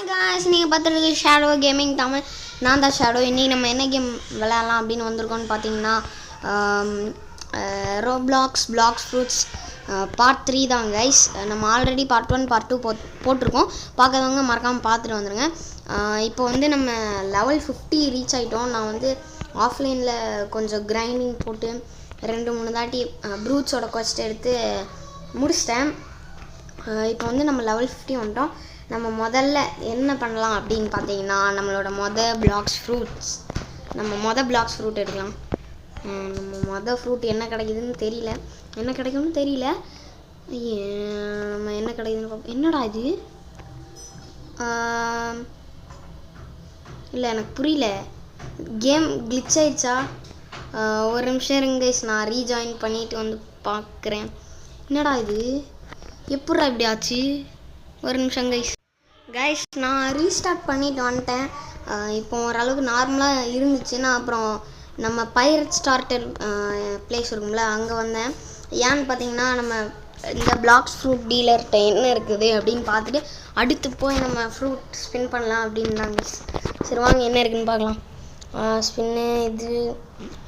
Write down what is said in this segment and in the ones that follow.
guys, நீங்கள் பார்த்துருக்கு shadow gaming Tamil. நான் தான் ஷேடோ. இன்றைக்கி நம்ம என்ன கேம் விளையாடலாம் அப்படின்னு வந்திருக்கோன்னு பார்த்தீங்கன்னா ரோப்ளாக்ஸ் பிளாக்ஸ் ஃப்ரூட்ஸ் பார்ட் 3 தான் கைஸ். நம்ம ஆல்ரெடி பார்ட் 1 பார்ட் 2 போட்டிருக்கோம். பார்க்குறவங்க மறக்காமல் பார்த்துட்டு வந்துடுங்க. இப்போ வந்து நம்ம லெவல் 50 ரீச் ஆகிட்டோம். நான் வந்து ஆஃப்லைனில் கொஞ்சம் கிரைண்டிங் போட்டு 2-3 தாட்டி ப்ரூட்ஸோட கொஸ்ட் எடுத்து முடிச்சிட்டேன். இப்போ வந்து நம்ம லெவல் 50 வந்துட்டோம். நம்ம முதல்ல என்ன பண்ணலாம் அப்படின்னு பார்த்தீங்கன்னா நம்மளோட பிளாக்ஸ் ஃப்ரூட்ஸ் ஃப்ரூட் எடுக்கலாம். நம்ம ஃப்ரூட் என்ன கிடைக்குதுன்னு தெரியல, என்ன கிடைக்கும்னு தெரியல. நம்ம என்ன கிடைக்குதுன்னு பார்ப்போம். என்னடா இது? இல்லை எனக்கு புரியல, கேம் கிளிச் ஆயிடுச்சா? ஒரு நிமிஷம் இருங்க கைஸ், நான் ரீஜாயின் பண்ணிவிட்டு வந்து பார்க்குறேன். என்னடா இது, எப்பட்றா இப்படி ஆச்சு? ஒரு நிமிஷம் கைஸ் நான் ரீஸ்டார்ட் பண்ணிட்டு வந்துட்டேன். இப்போ ஓரளவுக்கு நார்மலாக இருந்துச்சுன்னா அப்புறம் நம்ம பைரட் ஸ்டார்டர் பிளேஸ் இருக்கும்ல, அங்கே வந்தேன். ஏன்னு பார்த்தீங்கன்னா நம்ம இந்த பிளாக்ஸ் ஃப்ரூட் டீலர்கிட்ட என்ன இருக்குது அப்படின்னு பார்த்துட்டு அடுத்து போய் நம்ம ஃப்ரூட் ஸ்பின் பண்ணலாம் அப்படின்னாங்க. சரி வாங்க என்ன இருக்குதுன்னு பார்க்கலாம். ஸ்பின்னு இது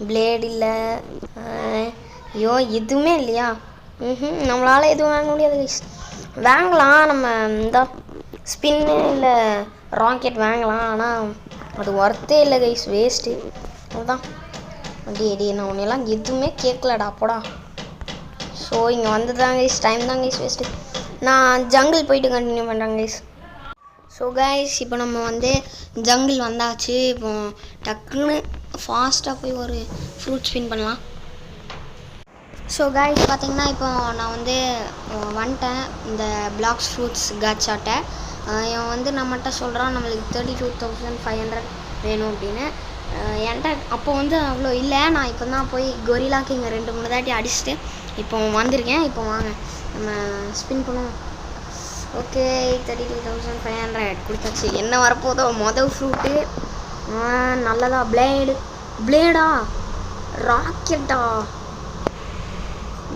பிளேடு இல்லை, ஐயோ எதுவுமே இல்லையா? நம்மளால் எதுவும் வாங்க முடியாது கைஸ். வாங்கலாம் நம்ம இந்த ஸ்பின்னு இல்லை ராக்கெட் வாங்கலாம், ஆனால் அது ஒர்த்தே இல்லை கைஸ், வேஸ்ட்டு. அதுதான் அடி நான் ஒன்றெல்லாம் எதுவுமே கேட்கலடா போடா. ஸோ இங்கே வந்து தான் கைஸ் டைம் தான் கைஸ் வேஸ்ட்டு. நான் ஜங்கிள் போயிட்டு கண்டினியூ பண்ணுறேன் கைஸ். ஸோ கைஸ் இப்போ நம்ம வந்து ஜங்கிள் வந்தாச்சு. இப்போ டக்குன்னு ஃபாஸ்ட்டாக போய் ஒரு ஃப்ரூட் ஸ்பின் பண்ணலாம். ஸோ கைஸ் பார்த்தீங்கன்னா இப்போ நான் வந்து வந்துட்டேன் இந்த பிளாக்ஸ் ஃப்ரூட்ஸ் காட்சாட்டை. இவன் வந்து நம்மகிட்ட சொல்கிறான் நம்மளுக்கு 32,500 வேணும் அப்படின்னு. என்கிட்ட அப்போ வந்து அவ்வளோ இல்லை. நான் இப்போ தான் போய் கொரிலாக்கு இங்கே 2-3 தாட்டி அடிச்சுட்டு இப்போ வந்திருக்கேன். இப்போ வாங்க நம்ம ஸ்பின் பண்ணுவோம். ஓகே 32,500 கொடுத்தாச்சு. என்ன வரப்போதோ ஃப்ரூட்டு நல்லதா? பிளேடா ராக்கெட்டா?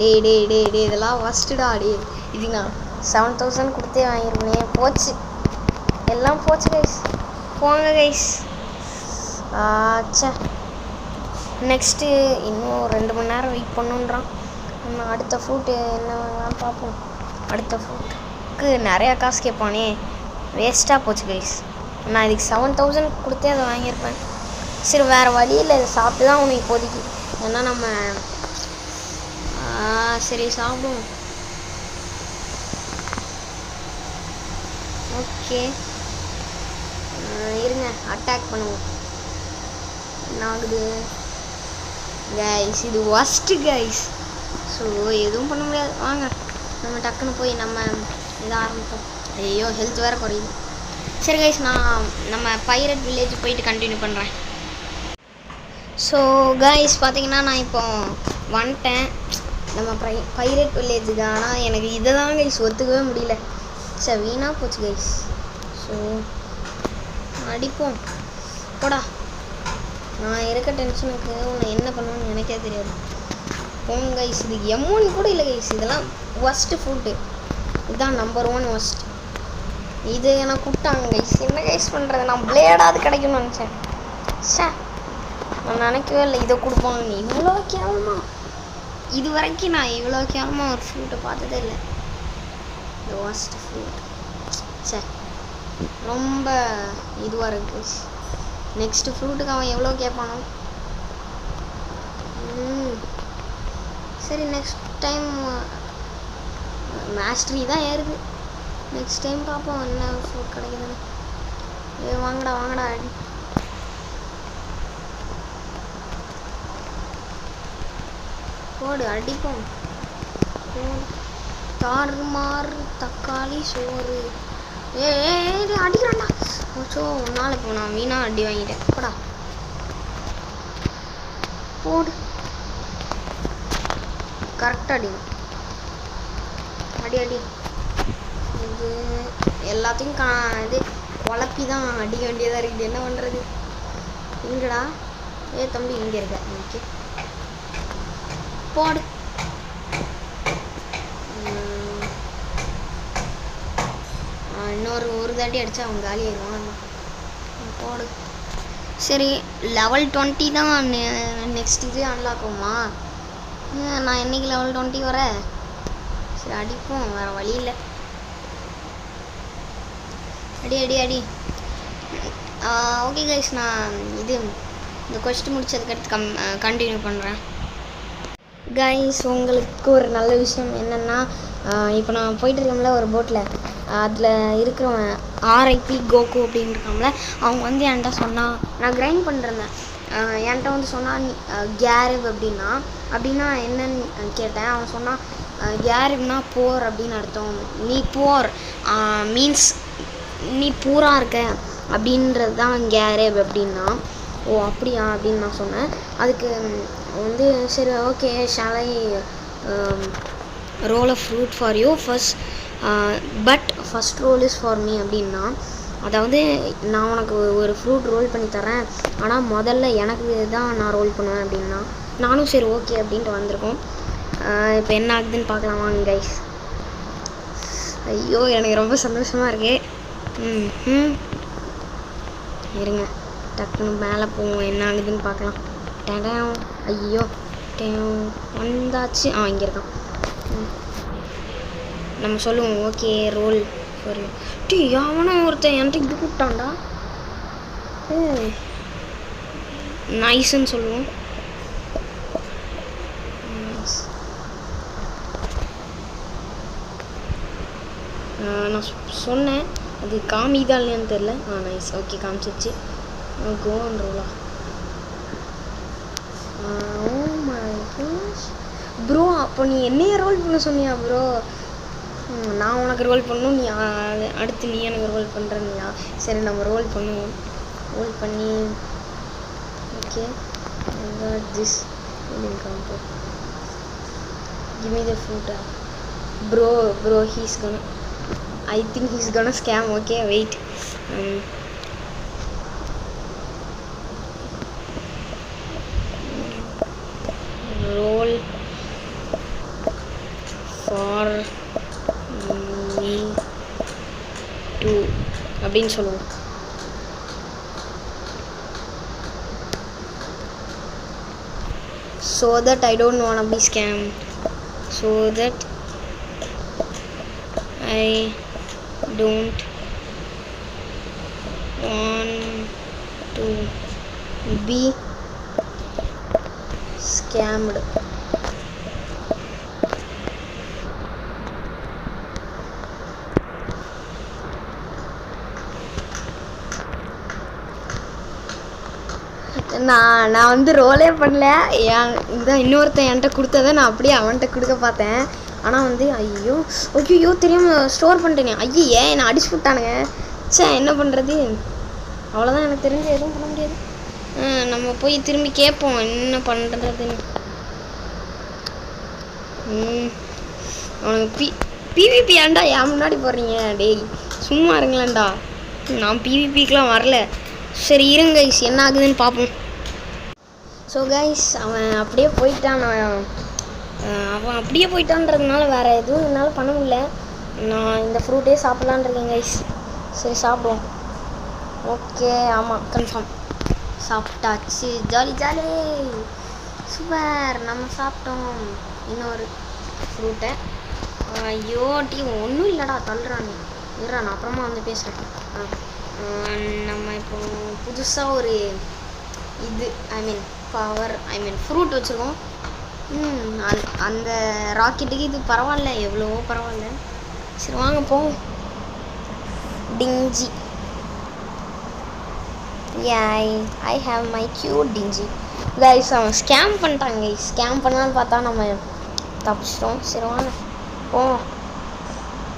டே இதெல்லாம் ஃபஸ்ட்டுடா. இது நான் 7,000 கொடுத்தே வாங்கியிருக்கேன். போச்சு, எல்லாம் போச்சு கைஸ். போங்க கைஸ். நெக்ஸ்ட்டு இன்னும் 2 மணி நேரம் வெயிட் பண்ணுன்றான். நம்ம அடுத்த ஃப்ரூட்டு என்ன வாங்கலாம்னு பார்ப்போம். அடுத்த ஃப்ரூட்டுக்கு நிறையா காசு கேட்பானே, வேஸ்ட்டாக போச்சு கைஸ். நான் இதுக்கு 7,000 கொடுத்தே அதை வாங்கியிருப்பேன். சரி வேறு வழியில் இதை சாப்பிட்டு தான் உனக்கு இப்போதைக்கு, ஏன்னா நம்ம சரி சாப்பிடுவோம். ஓகே இருங்க அட்டாக் பண்ணுவோம். என்ன ஆகுது கைஸ்? இது ஒஸ்ட்டு கைஸ். ஸோ எதுவும் பண்ண முடியாது. வாங்க நம்ம டக்குன்னு போய் நம்ம இதை ஆரம்பிப்போம். ஐயோ ஹெல்த் வேறு குறையுது. சரி கைஸ் நான் நம்ம பைரட் வில்லேஜ் போயிட்டு கண்டினியூ பண்ணுறேன். ஸோ கைஸ் பார்த்தீங்கன்னா நான் இப்போ வந்துட்டேன் நம்ம பைரட் வில்லேஜுக்கு. ஆனால் எனக்கு இதை தான் கைஸ் ஒத்துக்கவே முடியல. சரி வீணாக போச்சு கைஸ். ஸோ அடிப்போம் போடா. நான் இருக்க டென்ஷனுக்கு உன்னை என்ன பண்ணுவேன்னு எனக்கே தெரியாது. போங்க கைஸ். இது M1 கூட இல்லை கைஸ், இதெல்லாம் ஒஸ்ட்டு ஃப்ரூட்டு. இதுதான் நம்பர் 1 ஒஸ்ட். இது எனக்கு கூப்பிட்டாங்க கைஸ். என்ன கைஸ் பண்ணுறது? நான் பிளேடாவது கிடைக்கும்னு நினச்சேன். நான் நினைக்கவே இல்லை இதை கொடுப்பாங்க. இவ்வளோ கேவலமா? இது வரைக்கும் நான் இவ்வளோ கேவலமாக ஒரு ஃப்ரூட்டை பார்த்ததே இல்லை. இந்த ஒஸ்ட் ஃப்ரூட் ரொம்ப இதுவாக இருக்குது. நெக்ஸ்ட்டு ஃப்ரூட்டுக்கு அவன் எவ்வளோ கேட்பானோ. சரி நெக்ஸ்ட் டைம் மாஸ்டரி தான் ஏறுது. நெக்ஸ்ட் டைம் பார்ப்போம் என்ன ஃப்ரூட் கிடைக்குதுன்னு. வாங்கடா போடு அடிப்போம். தாறுமாறு தக்காளி சோறு. அடிக்கிறான்டா. ஸோ உன்னால் இப்போ நான் வீணாக அடி வாங்கிட்டேன். போடா போடு. கரெக்டாக அடி. இது எல்லாத்தையும் இது குழப்பி தான் அடிக்க வேண்டியதாக இருக்குது. என்ன பண்ணுறது? இங்கடா தம்பி இங்கே இருக்க. ஓகே போடு. இன்னொரு ஒரு தாட்டி அடித்தா அவன் காலி ஆயிடுவான். போடு. சரி லெவல் 20 தான் நெக்ஸ்ட் இது அன்லாக் ஆகுமா? நான் என்னைக்கு லெவல் 20 வரேன்? சரி அடிப்போம், வேறு வழி இல்லை. அடி அடி அடி. ஓகே கைஸ், நான் இந்த கொஸ்டின் முடிச்சதுக்கடுத்து கண்டினியூ பண்ணுறேன். கைஸ், உங்களுக்கு ஒரு நல்ல விஷயம் என்னென்னா, இப்போ நான் போயிட்டு இருக்கோம்ல ஒரு போட்டில், அதில் இருக்கிறவன் ஆர்ஐபி கோகு அப்படின்னு இருக்காங்கள, அவங்க வந்து என்கிட்ட சொன்னால், நான் கிரைண்ட் பண்ணிருந்தேன், என்கிட்ட வந்து சொன்னான் கேரிவ் அப்படின்னா என்னன்னு கேட்டேன். அவன் சொன்னான் கேரிவ்னா போர் அப்படின்னு அர்த்தம், நீ போர் மீன்ஸ் நீ பூரா இருக்க அப்படின்றது தான் கேரிவ் அப்படின்னா. ஓ அப்படியா அப்படின்னு நான் சொன்னேன். அதுக்கு வந்து சரி okay, shall I roll a fruit for you first, but first roll is for me அப்படின்னா, அதாவது நான் உனக்கு ஒரு ஃப்ரூட் ரோல் பண்ணி தரேன், ஆனால் முதல்ல எனக்கு தான் நான் ரோல் பண்ணுவேன் அப்படின்னா. நானும் சரி ஓகே அப்படின்ட்டு வந்திருக்கோம். இப்போ என்ன ஆகுதுன்னு பார்க்கலாம் வாங்க கைஸ். ஐயோ எனக்கு ரொம்ப சந்தோஷமாக இருக்கு. இருங்க டக்குன்னு மேலே போவோம், என்ன ஆகுதுன்னு பார்க்கலாம். டேம், ஐயோ வந்தாச்சு. இங்கே இருக்கான். நம்ம சொல்லுவோம் ஓகே ரோல் ஃபார் யூ. அவனும் ஒருத்தன் என்கிட்ட இப்படி கூப்பிட்டான்டா, நைஸ்ன்னு சொல்லுவோம். நான் சொன்னேன், அது காமிதா இல்லையான்னு தெரில. நைஸ், ஓகே காமிச்சிச்சு. கோன் ரோலா. ஓ மை காஷ் ப்ரோ, அப்போ நீ என்னையே ரோல் பண்ண சொன்னியா ப்ரோ? நான் உனக்கு ரோல் பண்ணணும், நீ அடுத்து நீ எனக்கு ரோல் பண்ணுறனியா? சரி நம்ம ரோல் பண்ணுவோம். ரோல் பண்ணி okay this combo give me the fruit. Bro he's கonna, I think he's gonna scam. Okay, wait. Roll for me to அப்படின்னு சொல்லுவோம். So that I don't wanna be scammed. So that I don't want to be scammed. நான் வந்து ரோலே பண்ணல. இதுதான் இன்னொருத்தன் என்கிட்ட கொடுத்ததை நான் அப்படியே அவன்கிட்ட கொடுக்க பார்த்தேன். ஆனால் வந்து ஐயோ தெரியாமல் ஸ்டோர் பண்ணிட்டேனே. ஐயே என்னை அடிச்சு விட்டானுங்க. என்ன பண்ணுறது? அவ்வளோதான், எனக்கு தெரிஞ்சு எதுவும் பண்ண முடியாது. நம்ம போய் திரும்பி கேட்போம் என்ன பண்ணுறதுன்னு. அவனுக்கு பிவிபி ஏன்டா ஏன் முன்னாடி போடுறீங்க? டேய் சும்மா இருங்களேன்டா, நான் பிவிபிக்கெலாம் வரல. சரி இருங்க கைஸ், என்ன ஆகுதுன்னு பார்ப்போம். ஸோ கைஸ், அவன் அப்படியே போயிட்டான்றதுனால வேறு எதுவும் என்னால் பண்ண முடியல. நான் இந்த ஃப்ரூட்டே சாப்பிட்லான் இருக்கேன் கைஸ். சரி சாப்பிடுவோம். ஓகே, ஆமாம் கன்ஃபார்ம் சாப்பிட்டாச்சு. ஜாலி சூப்பர், நம்ம சாப்பிட்டோம் இன்னொரு ஃப்ரூட்டை. ஐயோ ஒன்றும் இல்லைடா, தள்ளுறானே. நான் அப்புறமா வந்து பேசுகிறேன். நம்ம இப்போ புதுசாக ஒரு ஃப்ரூட் வச்சுருக்கோம். அந்த ராக்கெட்டுக்கு இது பரவாயில்ல, எவ்வளவோ பரவாயில்ல. சரி வாங்க போவோம். டிஞ்சி, ஐ ஹாவ் மை க்யூட் டிஞ்சி. கைஸ், அவன் ஸ்கேம் பண்ணிட்டாங்க கைஸ். ஸ்கேம் பண்ணான்னு பார்த்தா நம்ம தப்பிச்சிட்டோம். சரி வாங்க போவோம்.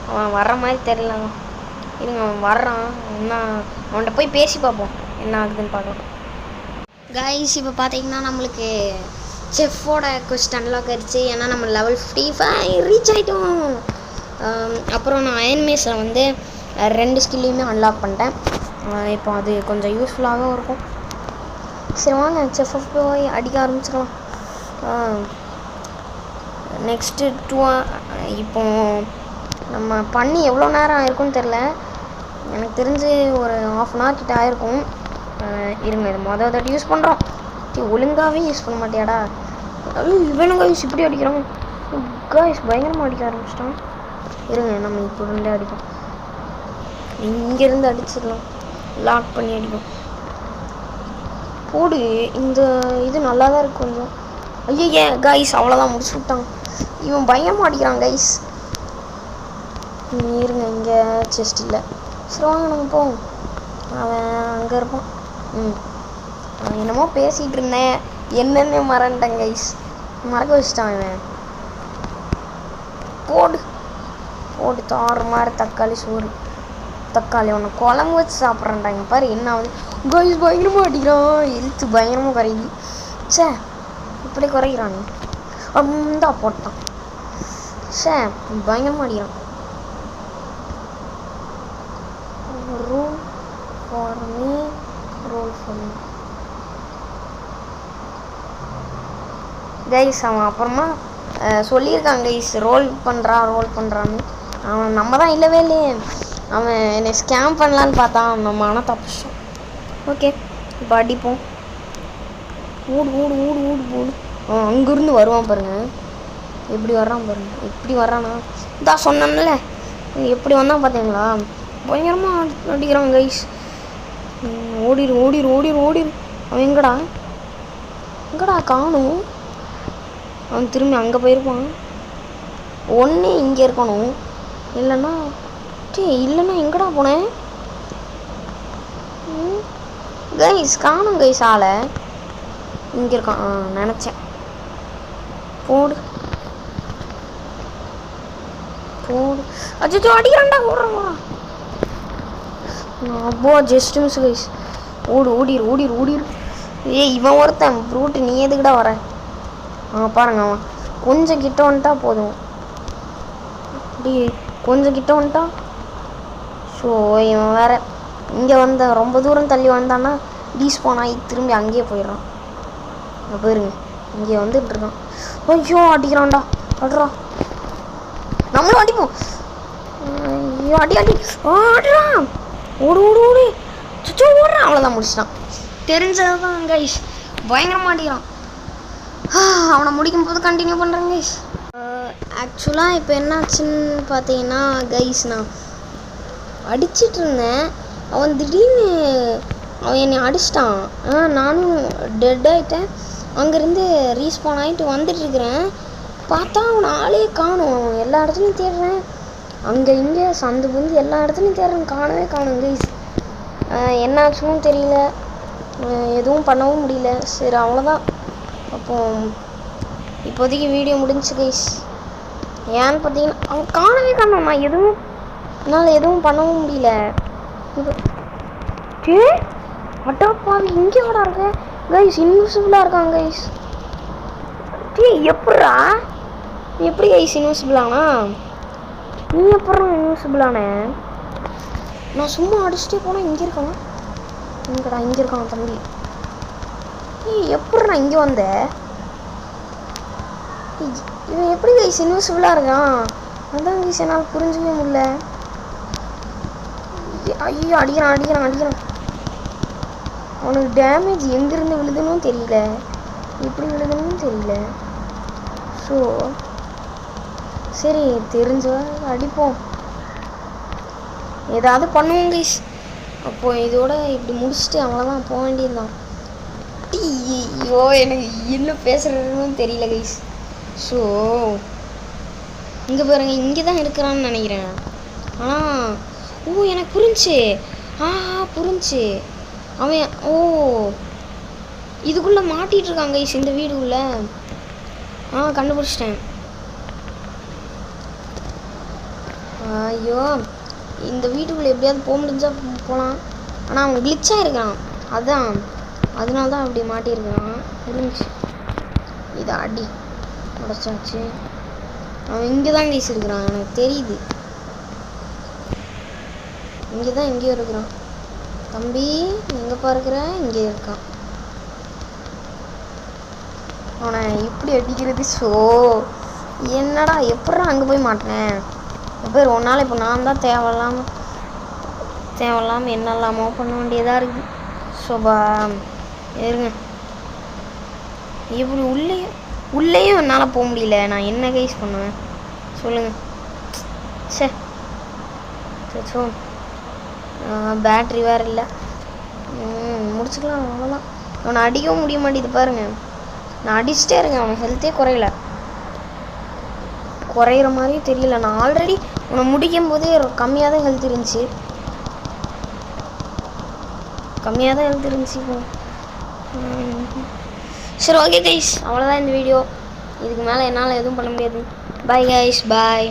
அவன் வர்ற மாதிரி தெரியல. இருங்க, அவன் வர்றான். அவன்கிட்ட போய் பேசி பார்ப்போம் என்ன ஆகுதுன்னு பார்க்கலாம். கைஸ், இப்போ பார்த்தீங்கன்னா நம்மளுக்கு செஃப்போட கொஸ்ட் அன்லாக் ஆகிடுச்சு. ஏன்னா நம்ம லெவல் 55 ரீச் ஆகிட்டோம். அப்புறம் நான் அயன் மேஸில் வந்து 2 ஸ்கில்லையுமே அன்லாக் பண்ணிட்டேன். இப்போ அது கொஞ்சம் யூஸ்ஃபுல்லாகவும் இருக்கும். சரி வாங்க செஃப் போய் அடிக்க ஆரம்பிச்சிடலாம். நெக்ஸ்ட்டு இப்போ நம்ம பண்ணி எவ்வளோ நேரம் ஆயிருக்குன்னு தெரில. எனக்கு தெரிஞ்சு ஒரு 1/2 கிட்ட ஆயிருக்கும். இருங்க இது மொதல் தாட்டி யூஸ் பண்ணுறோம். ஒழுங்காகவே யூஸ் பண்ண மாட்டியாடா? இவனும் கைஸ் இப்படி அடிக்கிறான். கைஸ் பயங்கரமாக அடிக்க ஆரம்பிச்சிட்டான். இருங்க நம்ம இப்போ ரெண்டே அடிப்போம். இங்கேருந்து அடிச்சிடலாம். லாக் பண்ணி அடிப்போம். போடு. இந்த இது நல்லா தான் இருக்கு கொஞ்சம். ஐயே கைஸ் அவ்வளோதான் முடிச்சு விட்டான். இவன் பயமாக அடிக்கிறான் கைஸ். இருங்க இங்கே செஸ்ட் இல்லை. சரி வாங்க நம்ம போவோம். அவன் அங்கே இருப்பான். என்னமோ பேசிகிட்டு இருந்தேன், என்னென்ன மறந்துட்டேன் கைஸ். மறக்க வச்சுட்டான் இவன். போடு போடு தாறு மாதிரி தக்காளி சோறு. தக்காளி ஒன்று குழம்பு வச்சு சாப்பிட்றேன்டாங்க பாரு என்ன ஆகுது. கைஸ் பயங்கரமாக அடிக்கிறான். இழுத்து பயங்கரமாக குறையுது. சே இப்படி குறைக்கிறான். அந்தா போட்டான். சே பயங்கரமாக அடிக்கிறான். Rule for me, roll for me. Guys அவன் அப்புறமா சொல்லியிருக்கான் கைஸ் ரோல் பண்ணுறான்னு. அவன் நம்ம தான் இல்லவே இல்லையே. அவன் என்னை ஸ்கேம் பண்ணலான்னு பார்த்தான். நம்ம ஆனால் தப்பிச்சோம். ஓகே இப்போ அடிப்போம். ஊடு ஊடு ஊடு ஊடு ஊடு. அவன் அங்கேருந்து வருவான் பாருங்க. எப்படி வர்றான் பாருங்க. எப்படி வர்றானா இதான் சொன்னேன்ல. எப்படி வந்தான் பார்த்தீங்களா? பயங்கரமாக அடிக்கிறான் கைஸ். ஓடிடு ஓடிடு ஓடிடு ஓடிடு. அவன் எங்கடா காணும். அவன் திரும்பி அங்கே போயிருப்பான். ஒன்று இங்கே இருக்கணும். இல்லைன்னா எங்கடா போனேன் கைஸ்? காணும் கைஸ் ஆளை. இங்கே இருக்கான் நினச்சேன். போடு போடு. அச்சோ அடிக்கிறான்டா. ஓடுறான். அப்போ ஜஸ்ட் மிஸ் கைஸ். ஓடிரு. இவன் ஒருத்தன் ஃப்ரூட். நீ எதுக்குடா வர? பாருங்க அவன் கொஞ்சம் கிட்ட வந்துட்டா போதும். அப்படி கொஞ்சம் கிட்ட வந்துட்டான். ஸோ இவன் வேற இங்கே ரொம்ப தூரம் தள்ளி வந்தான்னா டீஸ்பான் ஆகி திரும்பி அங்கேயே போயிடுறான். போயிருங்க இங்கே வந்துட்டு இருக்கான். ஐயோ அடிக்கிறான்டா. அட்ரா நம்மளும் அடிப்போம். ஐயோ அடி ஆடுறான். ஓடு சுச்சோ ஓடுறான். அவ்வளோதான் முடிச்சிட்டான். தெரிஞ்சதுதான் கைஸ். பயங்கரமாக அடிக்கிறான். அவனை முடிக்கும் போது கண்டினியூ பண்ணுறேன் கைஸ். ஆக்சுவலாக இப்போ என்னாச்சுன்னு பார்த்தீங்கன்னா கைஸ், நான் அடிச்சிட்டு இருந்தேன். அவன் திடீர்னு என்னை அடிச்சிட்டான். நானும் டெட் ஆகிட்டேன். அங்கேருந்து ரீஸ்பான் ஆகிட்டு வந்துட்டுருக்கிறேன். பார்த்தா அவன் ஆளே காணும். எல்லா இடத்துலையும் தேடுறேன். அங்கே இங்கே சந்து புந்து எல்லா இடத்துலையும் தேடுறேன். காணும் கைஸ். என்னாச்சுன்னு தெரியல. எதுவும் பண்ணவும் முடியல. சரி அவ்வளோதான். அப்போ இப்போதைக்கு வீடியோ முடிஞ்சு கைஸ். ஏன்னு பார்த்தீங்கன்னா அவன் காணவே காணும். நான் என்னால் எதுவும் பண்ணவும் முடியல. அட்டாப்பாவி இங்கே கூட இருக்க கைஸ். இன்விசிபிளாக இருக்கான் கைஸ். எப்படி கைஸ் இன்விசிபிளானா? நீ எப்படா இன்விசிபிளான? நான் சும்மா அடிச்சுட்டே போனால் இங்கே இருக்கான். இங்கே இருக்கான் தம்பி. எப்படி நான் இங்கே வந்தேன்? இவன் எப்படி கைஸ் இன்விசிபிளாக இருக்கான்? அதான் கைஸ் என்னால் புரிஞ்சுக்கவே முடியல. ஐயோ அடிக்கிறான். அவனுக்கு டேமேஜ் எங்கேருந்து விழுதுன்னு தெரியல. எப்படி விழுதுன்னு தெரியல. ஸோ சரி தெரிஞ்ச அடிப்போம். ஏதாவது பண்ணுவோம் கைஸ். அப்போது இதோட இப்படி முடிச்சுட்டு அவ்வளோதான் போக வேண்டியதுதான். ஐயோ எனக்கு என்ன பேசுகிறதுன்னு தெரியல கைஸ். ஸோ இங்கே பாருங்க இங்கே தான் இருக்கிறான்னு நினைக்கிறேன். ஆனால் எனக்கு புரிஞ்சு அவன் இதுக்குள்ளே மாட்டிகிட்டு இருக்காங்க கைஸ். இந்த வீடுக்குள்ளே கண்டுபிடிச்சிட்டேன். ஐயோ இந்த வீட்டுக்குள்ளே எப்படியாவது போக முடிஞ்சால் போகலாம். ஆனால் அவன் கிளிச்சாக இருக்கான். அதனால தான் அப்படி மாட்டியிருக்கான். புரிஞ்சு இதை அடி உடச்சாச்சு. அவன் இங்கே தான் கைஸ் இருக்கிறான். எனக்கு தெரியுது. இங்கே தான் எங்கேயோ இருக்கிறான். தம்பி எங்கே பார்க்குற? இங்கே இருக்கான். அவனை இப்படி அடிக்கிறது. ஸோ என்னடா எப்படா அங்கே போய் மாட்டேன் பேர் ஒன்றால். இப்போ நான் தான் தேவையில்லாமல் என்னெல்லாமோ பண்ண வேண்டியதாக இருக்குது. சோபா இருங்க. இப்படி உள்ளேயும் என்னால் போக முடியல. நான் என்ன கைஸ் பண்ணுவேன் சொல்லுங்கள். சோ பேட்ரி வேறு இல்லை. முடிச்சுக்கலாம் அவ்வளோதான். அவனை அடிக்கவும் முடிய மாட்டேது பாருங்க. நான் அடிச்சுட்டே இருக்கேன். அவன் ஹெல்த்தே குறையிற மாதிரியும் தெரியல. நான் ஆல்ரெடி உன்னை முடிக்கும் போதே கம்மியாக தான் ஹெல்த் இருந்துச்சு. இப்போ சரி ஓகே கைஸ், அவ்வளோதான் இந்த வீடியோ. இதுக்கு மேலே என்னால் எதுவும் பண்ண முடியாது. பாய் கைஸ், பாய்.